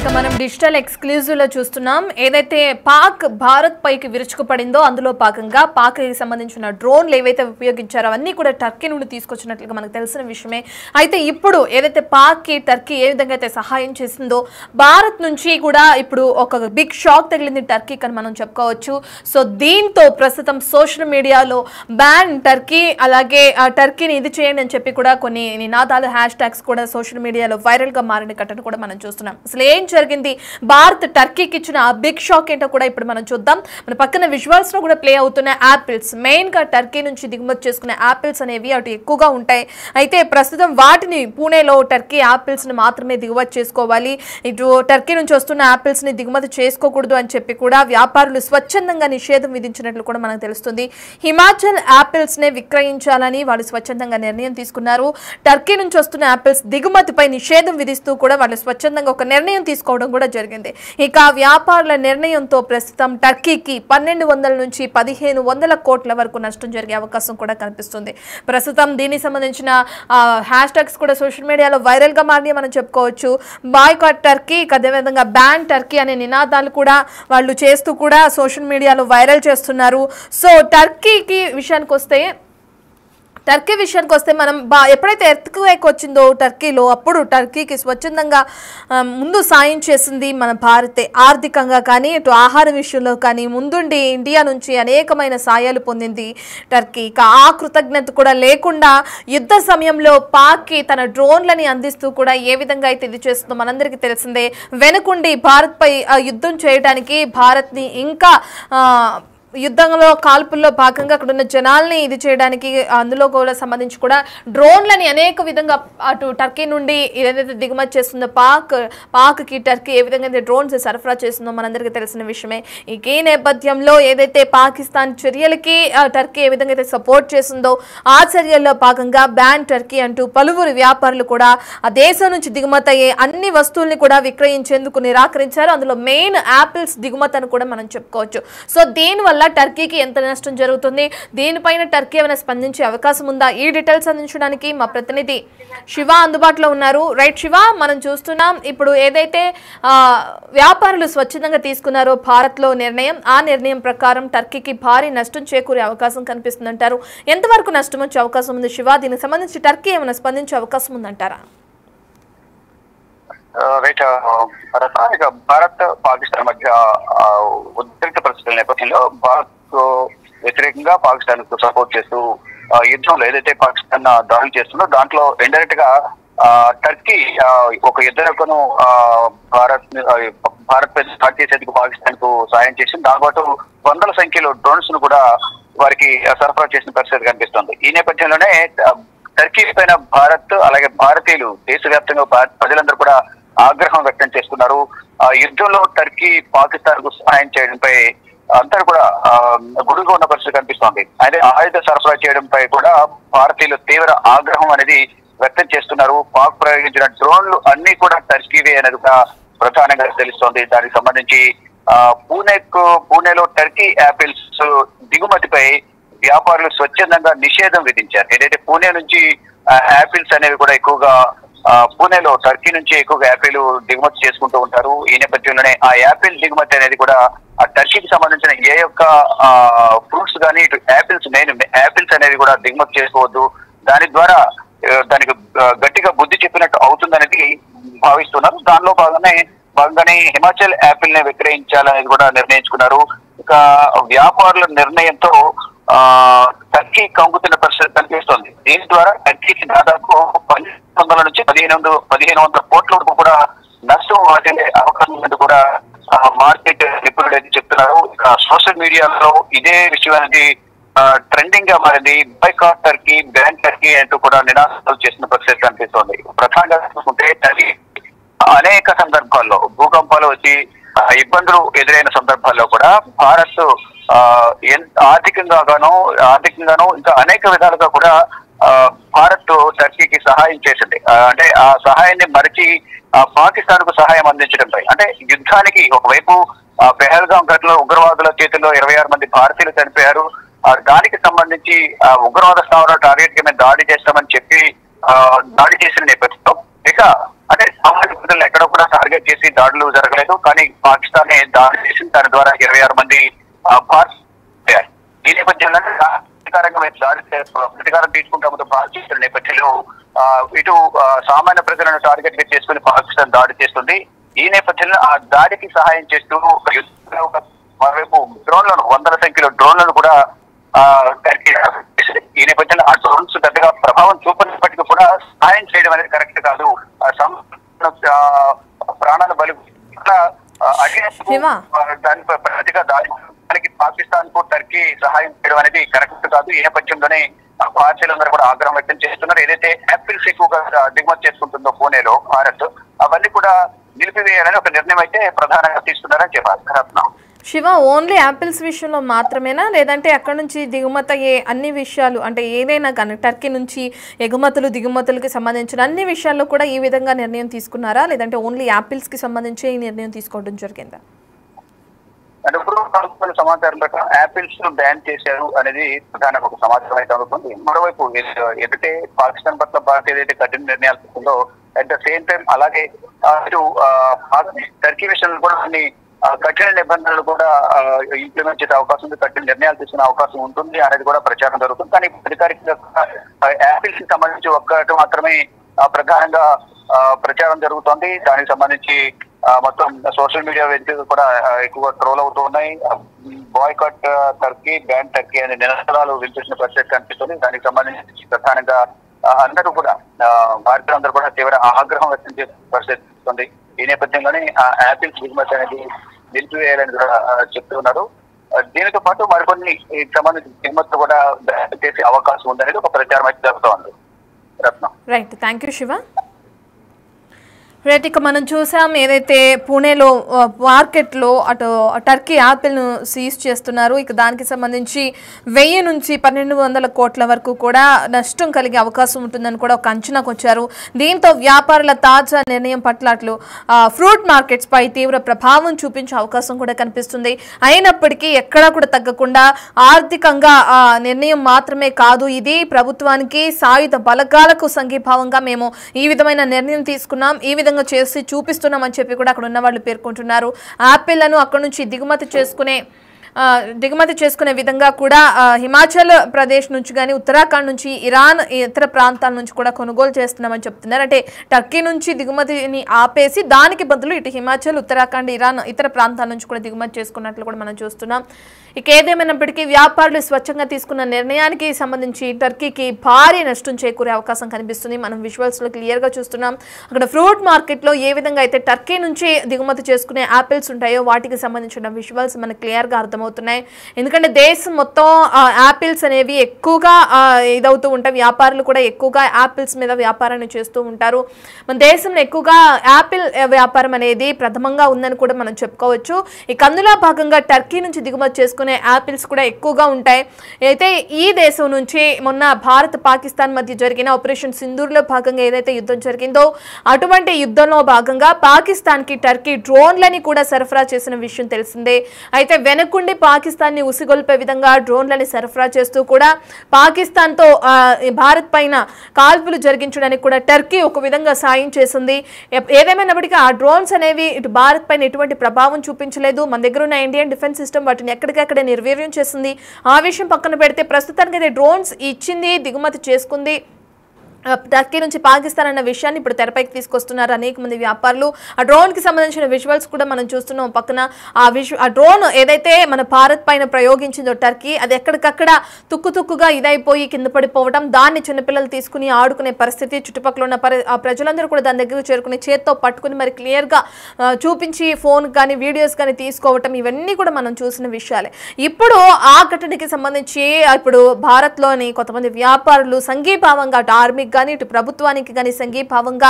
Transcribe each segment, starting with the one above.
మనం digital exclusive లో చూస్తున్నాం. ఏదైతే పాక్ భారత్ పైకి విరుచుకుపడిందో అందులో భాగంగా పాక్ కి సంబంధించిన డ్రోన్లు ఏవైతే ఉపయోగించారో అవన్నీ కూడా టర్కీ నుండి తీసుకొచ్చినట్లుగా మనకు తెలిసిన విషయమే. అయితే ఇప్పుడు ఏదైతే పాక్ కి టర్కీ ఏ విధంగా అయితే సహాయం చేసిందో భారత్ నుంచి కూడా ఇప్పుడు ఒక బిగ్ షాక్ తగిలింది టర్కీకి అని మనం చెప్పుకోవచ్చు. సో దీంతో ప్రస్తుతం సోషల్ మీడియాలో బ్యాన్ టర్కీ, అలాగే టర్కీని ఇది చేయండి అని చెప్పి కూడా కొన్ని నినాదాలు హ్యాష్ ట్యాగ్స్ కూడా సోషల్ మీడియాలో వైరల్ గా మారిన ఘటన కూడా మనం చూస్తున్నాం. అసలు ఏం జరిగింది, భారత్ టర్కీకి ఇచ్చిన ఆ బిగ్ షాక్ ఏంటో కూడా ఇప్పుడు మనం చూద్దాం. మన పక్కన విజువల్స్ లో కూడా ప్లే అవుతున్న యాపిల్స్, మెయిన్ గా టర్కీ నుంచి దిగుమతి చేసుకునే యాపిల్స్ అనేవి అటు ఎక్కువగా ఉంటాయి. అయితే ప్రస్తుతం వాటిని పూణేలో టర్కీ యాపిల్స్ ని మాత్రమే దిగుమతి చేసుకోవాలి, ఇటు టర్కీ నుంచి వస్తున్న యాపిల్స్ ని దిగుమతి చేసుకోకూడదు అని చెప్పి కూడా వ్యాపారులు స్వచ్ఛందంగా నిషేధం విధించినట్లు కూడా మనకు తెలుస్తుంది. హిమాచల్ యాపిల్స్ నే విక్రయించాలని వాళ్ళు స్వచ్ఛందంగా నిర్ణయం తీసుకున్నారు. టర్కీ నుంచి వస్తున్న యాపిల్స్ దిగుమతిపై నిషేధం విధిస్తూ కూడా వాళ్ళు స్వచ్ఛందంగా ఒక నిర్ణయం తీసుకోవడం కూడా జరిగింది. ఇక వ్యాపారుల నిర్ణయంతో ప్రస్తుతం టర్కీకి 1200 నుంచి 1500 కోట్ల వరకు నష్టం జరిగే అవకాశం కూడా కనిపిస్తుంది. ప్రస్తుతం దీనికి సంబంధించిన హ్యాష్ ట్యాగ్స్ కూడా సోషల్ మీడియాలో వైరల్ గా మారి మనం చెప్పుకోవచ్చు. బాయ్కాట్ టర్కీ, అదేవిధంగా బ్యాన్ టర్కీ అనే నినాదాలు కూడా వాళ్ళు చేస్తూ కూడా సోషల్ మీడియాలో వైరల్ చేస్తున్నారు. సో టర్కీ విషయానికి వస్తే మనం ఎప్పుడైతే ఎర్త్క్వేక్ వచ్చిందో టర్కీలో, అప్పుడు టర్కీకి స్వచ్ఛందంగా ముందు సాయం చేసింది మన భారతే. ఆర్థికంగా కానీ ఇటు ఆహార విషయంలో కానీ ముందుండి ఇండియా నుంచి అనేకమైన సాయాలు పొందింది టర్కీ. ఆ కృతజ్ఞత కూడా లేకుండా యుద్ధ సమయంలో పాక్కి తన డ్రోన్లని అందిస్తూ కూడా ఏ విధంగా అయితే ఇది చేస్తుందో మనందరికీ తెలిసిందే. వెనుకుండి భారత్పై యుద్ధం చేయడానికి, భారత్ని ఇంకా యుద్ధంలో కాల్పుల్లో భాగంగా అక్కడ ఉన్న జనాల్ని ఇది చేయడానికి, అందులో కూడా సంబంధించి కూడా డ్రోన్లని అనేక విధంగా అటు టర్కీ నుండి ఏదైతే దిగుమతి చేస్తుందో పాక్కి టర్కీ ఏ విధంగా అయితే డ్రోన్స్ సరఫరా చేస్తుందో మనందరికీ తెలిసిన విషయమే. ఈ నేపథ్యంలో ఏదైతే పాకిస్తాన్ చర్యలకి టర్కీ ఏ విధంగా అయితే సపోర్ట్ చేస్తుందో ఆ చర్యల్లో భాగంగా బ్యాన్ టర్కీ అంటూ పలువురు వ్యాపారులు కూడా ఆ దేశం నుంచి దిగుమతి అయ్యే అన్ని వస్తువుల్ని కూడా విక్రయించేందుకు నిరాకరించారు. అందులో మెయిన్ యాపిల్స్ దిగుమతి అని కూడా మనం చెప్పుకోవచ్చు. సో దీనివల్ల టర్కీకి ఎంత నష్టం జరుగుతుంది, దీనిపైన టర్కీ ఏమైనా స్పందించే అవకాశం ఉందా? ఈ డీటెయిల్స్ అందించడానికి మా ప్రతినిధి శివ అందుబాటులో ఉన్నారు. రైట్ శివ, మనం చూస్తున్నాం ఇప్పుడు ఏదైతే వ్యాపారులు స్వచ్ఛందంగా తీసుకున్నారో భారత్లో నిర్ణయం, ఆ నిర్ణయం ప్రకారం టర్కీకి భారీ నష్టం చేకూరే అవకాశం కనిపిస్తుందంటారు. ఎంతవరకు నష్టం వచ్చే అవకాశం ఉంది శివ? దీనికి సంబంధించి టర్కీ ఏమైనా స్పందించే అవకాశం ఉందంటారా? ఇక భారత్ పాకిస్తాన్ మధ్య ఉద్రిక్త పరిస్థితుల నేపథ్యంలో భారత్ వ్యతిరేకంగా పాకిస్తాన్ కు సపోర్ట్ చేస్తూ యుద్ధంలో ఏదైతే పాకిస్తాన్ దాడులు చేస్తుందో దాంట్లో ఇండైరెక్ట్ గా టర్కీ ఒక యుద్ధనౌకను భారత్ పై స్టార్ట్ చేసేందుకు పాకిస్తాన్ కు సాయం చేసింది. దాంతో వందల సంఖ్యలో డ్రోన్స్ ను కూడా వారికి సరఫరా చేసిన పరిస్థితి కనిపిస్తుంది. ఈ నేపథ్యంలోనే టర్కీ పైన భారత్, అలాగే భారతీయులు దేశవ్యాప్తంగా ప్రజలందరూ కూడా ఆగ్రహం వ్యక్తం చేస్తున్నారు. యుద్ధంలో టర్కీ పాకిస్తాన్ కు సహాయం చేయడంపై అందరూ కూడా గుడిగా ఉన్న పరిస్థితి కనిపిస్తోంది. అయితే ఆయుధ సరఫరా చేయడంపై కూడా భారతీయులు తీవ్ర ఆగ్రహం అనేది వ్యక్తం చేస్తున్నారు. పాక్ ప్రయోగించిన డ్రోన్లు అన్ని కూడా టర్కీవే అనేది కూడా ప్రధానంగా తెలుస్తోంది. దానికి సంబంధించి పూణేలో టర్కీ యాపిల్స్ దిగుమతిపై వ్యాపారులు స్వచ్ఛందంగా నిషేధం విధించారు. ఏదైతే పూణే నుంచి యాపిల్స్ అనేవి కూడా ఎక్కువగా పూణేలో టర్కీ నుంచి ఎక్కువగా యాపిల్ దిగుమతి చేసుకుంటూ ఉంటారు. ఈ నేపథ్యంలోనే ఆ యాపిల్ దిగుమతి అనేది కూడా ఆ టర్కీకి సంబంధించిన ఏ యొక్క ఫ్రూట్స్ కానీ ఇటు యాపిల్స్ అనేవి కూడా దిగుమతి చేసుకోవద్దు, దాని ద్వారా దానికి గట్టిగా బుద్ధి చెప్పినట్టు అవుతుందనేది భావిస్తున్నారు. దానిలో భాగంగానే హిమాచల్ యాపిల్ ని విక్రయించాలనేది కూడా నిర్ణయించుకున్నారు. ఇక వ్యాపారుల నిర్ణయంతో టర్కీ కంగుతున్న పరిస్థితి కనిపిస్తోంది. దీని ద్వారా టర్కీకి దాదాపు 1200 నుంచి 1500 కోట్ల వరకు కూడా నష్టం వాటిల్లే అవకాశం ఉందని కూడా మార్కెట్ నిపుణులు అయితే చెప్తున్నారు. ఇక సోషల్ మీడియాలో ఇదే విషయం అనేది ట్రెండింగ్ గా మారింది. బాయ్కాట్ టర్కీ, బ్యాన్ టర్కీ అంటూ కూడా నినాదాలు చేసిన పరిస్థితి కనిపిస్తోంది. ప్రధానంగా చూసుకుంటే టర్కీ అనేక సందర్భాల్లో భూకంపాలు వచ్చి ఇబ్బందులు ఎదురైన సందర్భాల్లో కూడా భారత్ ఆర్థికంగాను ఇంకా అనేక విధాలుగా కూడా భారత్ టర్కీకి సహాయం చేసింది. అంటే ఆ సహాయాన్ని మరిచి పాకిస్తాన్ కు సహాయం అందించడంపై, అంటే యుద్ధానికి ఒకవైపు పెహల్గాం ఘటనలో ఉగ్రవాదుల చేతుల్లో 26 మంది భారతీయులు చనిపోయారు. దానికి సంబంధించి ఉగ్రవాద స్థావరాలు టార్గెట్ గా మేము దాడి చేస్తామని చెప్పి దాడి చేసిన నేపథ్యంలో ఇక అంటే సామాజిక దేశాలను ఎక్కడ కూడా టార్గెట్ చేసి దాడులు జరగలేదు. కానీ పాకిస్తాన్ దాడి చేసింది. దాని ద్వారా 26 మంది ఈ నేపథ్యంలో ప్రతీకారం తీసుకుంటామతో భారత నేపథ్యంలో ఇటు సామాన్య ప్రజలను టార్గెట్ గా చేసుకుని పాకిస్తాన్ దాడి చేస్తుంది. ఈ నేపథ్యంలో ఆ దాడికి సహాయం చేస్తూ మరోవైపు డ్రోన్లను 100 సంఖ్యలో డ్రోన్లను కూడా ఈ నేపథ్యంలో ఆ డ్రోన్స్ పెద్దగా ప్రభావం చూపనప్పటికీ కూడా సహాయం చేయడం అనేది కరెక్ట్ కాదు. ప్రాణాల బలి దానిపై ప్రతిగా దానికి పాకిస్తాన్ కు టర్కీ సహాయం చేయడం అనేది కరెక్ట్ కాదు. ఈ నేపథ్యంలోనే భారతీయులందరూ కూడా ఆగ్రహం వ్యక్తం చేస్తున్నారు. ఏదైతే యాపిల్స్ ఎక్కువగా దిగుమతి చేసుకుంటుందో పూణేలో భారత్, అవన్నీ కూడా నిలిపివేయాలని ఒక నిర్ణయం అయితే ప్రధానంగా తీసుకున్నారని చెప్పారు. శివ, ఓన్లీ యాపిల్స్ విషయంలో మాత్రమేనా, లేదంటే అక్కడ నుంచి దిగుమతి అయ్యే అన్ని విషయాలు అంటే ఏదైనా కానీ టర్కీ నుంచి దిగుమతులకి సంబంధించిన అన్ని విషయాల్లో కూడా ఈ విధంగా నిర్ణయం తీసుకున్నారా, లేదంటే ఓన్లీ యాపిల్స్ కి సంబంధించి ఈ నిర్ణయం తీసుకోవడం జరిగిందా? అంటే ఇప్పుడు సమాచారం ప్రకారం యాపిల్స్ బ్యాన్ చేశారు అనేది ప్రధాన ఒక సమాచారం అయితే అవుతుంది. మరోవైపు ఏదైతే పాకిస్తాన్ పట్ల భారత్ ఏదైతే కఠిన నిర్ణయాలు తీసుకుందో అట్ ద సేమ్ టైం అలాగే ఇటు టర్కీ విషయంలో కూడా కొన్ని కఠిన నిబంధనలు కూడా ఇంప్లిమెంట్ చేసే అవకాశం ఉంది, కఠిన నిర్ణయాలు తీసుకునే అవకాశం ఉంటుంది అనేది కూడా ప్రచారం జరుగుతుంది. కానీ అధికారికంగా యాపిల్స్ కి సంబంధించి ఒక్కటి మాత్రమే ప్రధానంగా ప్రచారం జరుగుతోంది. దానికి సంబంధించి మొత్తం సోషల్ మీడియా వేదికలు కూడా ఎక్కువగా ట్రోల్ అవుతూ ఉన్నాయి. బాయ్కాట్ టర్కీ, బ్యాన్ టర్కీ అనే నినాదాలు వినిపించిన పరిస్థితి కనిపిస్తుంది. దానికి సంబంధించి ప్రధానంగా అందరూ కూడా భారతీయులందరూ కూడా తీవ్ర ఆగ్రహం వ్యక్తం చేసే పరిస్థితి కనిపిస్తుంది. ఈ నేపథ్యంలోనే యాపిల్స్ దిగుమతి అనేది నిలిపివేయాలని కూడా చెప్తున్నారు. దీనితో పాటు మరికొన్ని సంబంధించిన దిగుమతులు కూడా చేసే అవకాశం ఉందనేది ఒక ప్రచారం అయితే జరుగుతోంది. Ratnam. Right, thank you Shiva. Right, ఇక మనం చూసాం ఏదైతే పూణేలో మార్కెట్లో అటు టర్కీ యాపిల్ను సీజ్ చేస్తున్నారు. ఇక దానికి సంబంధించి 1000 నుంచి 1200 కోట్ల వరకు కూడా నష్టం కలిగే అవకాశం ఉంటుందని కూడా ఒక అంచనాకు వచ్చారు. దీంతో వ్యాపారుల తాజా నిర్ణయం పట్ల అట్లు ఫ్రూట్ మార్కెట్స్ పై తీవ్ర ప్రభావం చూపించే అవకాశం కూడా కనిపిస్తుంది. అయినప్పటికీ ఎక్కడా కూడా తగ్గకుండా ఆర్థికంగా నిర్ణయం మాత్రమే కాదు, ఇది ప్రభుత్వానికి సాయుధ బలగాలకు సంఘీభావంగా మేము ఈ విధమైన నిర్ణయం తీసుకున్నాం, ఈ విధంగా చేసి చూపిస్తున్నామని చెప్పి కూడా అక్కడ ఉన్న వాళ్ళు పేర్కొంటున్నారు. యాపిల్లను అక్కడ నుంచి దిగుమతి చేసుకునే విధంగా కూడా హిమాచల్ ప్రదేశ్ నుంచి కానీ ఉత్తరాఖండ్ నుంచి ఇరాన్ ఇతర ప్రాంతాల నుంచి కూడా కొనుగోలు చేస్తున్నామని చెప్తున్నారు. అంటే టర్కీ నుంచి దిగుమతిని ఆపేసి దానికి బదులు ఇటు హిమాచల్, ఉత్తరాఖండ్, ఇరాన్ ఇతర ప్రాంతాల నుంచి కూడా దిగుమతి చేసుకున్నట్లు కూడా మనం చూస్తున్నాం. ఇక ఏదేమైనప్పటికీ వ్యాపారులు స్వచ్ఛంగా తీసుకున్న నిర్ణయానికి సంబంధించి టర్కీకి భారీ నష్టం చేకూరే అవకాశం కనిపిస్తుంది. మనం విజువల్స్ లో క్లియర్ గా చూస్తున్నాం. అక్కడ ఫ్రూట్ మార్కెట్ లో ఏ విధంగా అయితే టర్కీ నుంచి దిగుమతి చేసుకునే యాపిల్స్ ఉంటాయో వాటికి సంబంధించిన విజువల్స్ మనకు క్లియర్ గా అర్థమవుతున్నాయి. ఎందుకంటే దేశం మొత్తం యాపిల్స్ అనేవి ఎక్కువగా ఇదవుతూ ఉంటాయి. వ్యాపారులు కూడా ఎక్కువగా యాపిల్స్ మీద వ్యాపారాన్ని చేస్తూ ఉంటారు. మన దేశంలో ఎక్కువగా యాపిల్ వ్యాపారం అనేది ప్రథమంగా ఉందని కూడా మనం చెప్పుకోవచ్చు. ఇక అందులో భాగంగా టర్కీ నుంచి దిగుమతి చేసుకునే యాపిల్స్ కూడా ఎక్కువగా ఉంటాయి. అయితే ఈ దేశం నుంచి మొన్న భారత్ పాకిస్తాన్ మధ్య జరిగిన ఆపరేషన్ సింధూర్లో భాగంగా ఏదైతే యుద్ధం జరిగిందో అటువంటి యుద్ధంలో భాగంగా పాకిస్తాన్ కి టర్కీ డ్రోన్లని కూడా సరఫరా చేసిన విషయం తెలిసిందే. అయితే వెనకుండి పాకిస్తాన్ ని ఉసిగొల్పే విధంగా డ్రోన్లని సరఫరా చేస్తూ కూడా పాకిస్తాన్ తో భారత్ పైన కాల్పులు జరిగించడానికి కూడా టర్కీ ఒక విధంగా సాయం చేసింది. ఏదేమైనప్పటికీ ఆ డ్రోన్స్ అనేవి ఇటు భారత్ పైన ఎటువంటి ప్రభావం చూపించలేదు. మన దగ్గర ఉన్న ఇండియన్ డిఫెన్స్ సిస్టమ్ వాటిని ఎక్కడికక్కడ నిర్వీర్యం చేసింది. ఆ విషయం పక్కన పెడితే ప్రస్తుతానికి అయితే డ్రోన్స్ ఇచ్చింది, దిగుమతి చేసుకుంది టర్కీ నుంచి పాకిస్తాన్ అన్న విషయాన్ని ఇప్పుడు తెరపైకి తీసుకొస్తున్నారు అనేక మంది వ్యాపారులు. ఆ డ్రోన్ కి సంబంధించిన విజువల్స్ కూడా మనం చూస్తున్నాం. పక్కన ఆ డ్రోన్ ఏదైతే మన భారత్ పైన ప్రయోగించిందో టర్కీ, అది ఎక్కడికక్కడ తుక్కుగా ఇదైపోయి కింద పడిపోవడం, దాన్ని చిన్నపిల్లలు తీసుకుని ఆడుకునే పరిస్థితి, చుట్టుపక్కల ఉన్న ప్రజలందరూ కూడా దాని దగ్గరకు చేరుకుని చేత్తో పట్టుకుని మరి క్లియర్ గా చూపించి ఫోన్ కానీ వీడియోస్ కానీ తీసుకోవటం, ఇవన్నీ కూడా మనం చూసిన విషయాలే. ఇప్పుడు ఆ ఘటనకి సంబంధించి ఇప్పుడు భారత్ లోని కొంతమంది వ్యాపారులు సంఘీభావంగా అటు ఆర్మీ కానీ ఇటు ప్రభుత్వానికి కానీ సంఘీభావంగా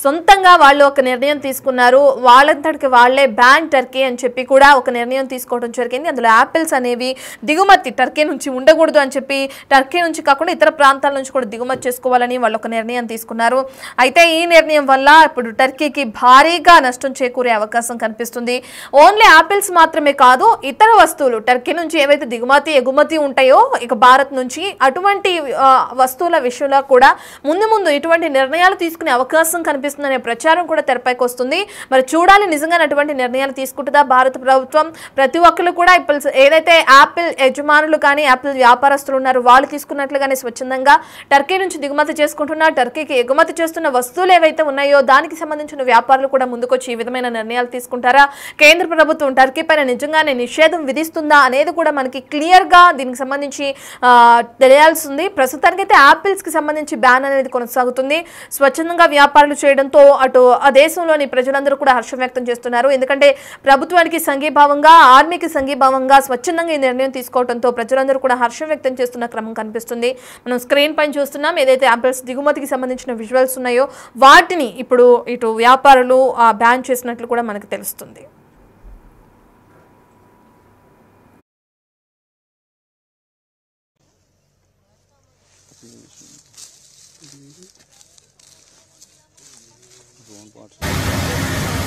సొంతంగా వాళ్ళు ఒక నిర్ణయం తీసుకున్నారు. వాళ్ళంతటికి వాళ్లే బ్యాన్ టర్కీ అని చెప్పి కూడా ఒక నిర్ణయం తీసుకోవడం జరిగింది. అందులో యాపిల్స్ అనేవి దిగుమతి టర్కీ నుంచి ఉండకూడదు అని చెప్పి టర్కీ నుంచి కాకుండా ఇతర ప్రాంతాల నుంచి కూడా దిగుమతి చేసుకోవాలని వాళ్ళు ఒక నిర్ణయం తీసుకున్నారు. అయితే ఈ నిర్ణయం వల్ల ఇప్పుడు టర్కీకి భారీగా నష్టం చేకూరే అవకాశం కనిపిస్తుంది. ఓన్లీ యాపిల్స్ మాత్రమే కాదు, ఇతర వస్తువులు టర్కీ నుంచి ఏవైతే దిగుమతి ఎగుమతి ఉంటాయో ఇక భారత్ నుంచి అటువంటి వస్తువుల విషయంలో కూడా ముందు ముందు ఇటువంటి నిర్ణయాలు తీసుకునే అవకాశం కనిపిస్తుందనే ప్రచారం కూడా తెరపైకి వస్తుంది. మరి చూడాలి నిజంగా అటువంటి నిర్ణయాలు తీసుకుంటుందా భారత ప్రభుత్వం. ప్రతి ఒక్కరు కూడా ఇప్పుడు ఏదైతే యాపిల్ యజమానులు కానీ యాపిల్ వ్యాపారస్తులు ఉన్నారు వాళ్ళు తీసుకున్నట్లుగానే స్వచ్ఛందంగా టర్కీ నుంచి దిగుమతి చేసుకుంటున్నారు. టర్కీకి ఎగుమతి చేస్తున్న వస్తువులు ఏవైతే ఉన్నాయో దానికి సంబంధించిన వ్యాపారులు కూడా ముందుకొచ్చి ఈ విధమైన నిర్ణయాలు తీసుకుంటారా, కేంద్ర ప్రభుత్వం టర్కీ పైన నిజంగానే నిషేధం విధిస్తుందా అనేది కూడా మనకి క్లియర్ గా దీనికి సంబంధించి తెలియాల్సింది. ప్రస్తుతానికి అయితే యాపిల్స్ కి సంబంధించి బ్యాన్ అనేది కొనసాగుతుంది. స్వచ్ఛందంగా వ్యాపారాలు చేయడంతో అటు ఆ దేశంలోని ప్రజలందరూ కూడా హర్షం వ్యక్తం చేస్తున్నారు. ఎందుకంటే ప్రభుత్వానికి సంఘీభావంగా ఆర్మీకి సంఘీభావంగా స్వచ్ఛందంగా ఈ నిర్ణయం తీసుకోవడంతో ప్రజలందరూ కూడా హర్షం వ్యక్తం చేస్తున్న క్రమం కనిపిస్తుంది. మనం స్క్రీన్ పైన చూస్తున్నాం ఏదైతే యాపిల్స్ దిగుమతికి సంబంధించిన విజువల్స్ ఉన్నాయో వాటిని ఇప్పుడు ఇటు వ్యాపారులు బ్యాన్ చేసినట్లు కూడా మనకు తెలుస్తుంది. Drone parts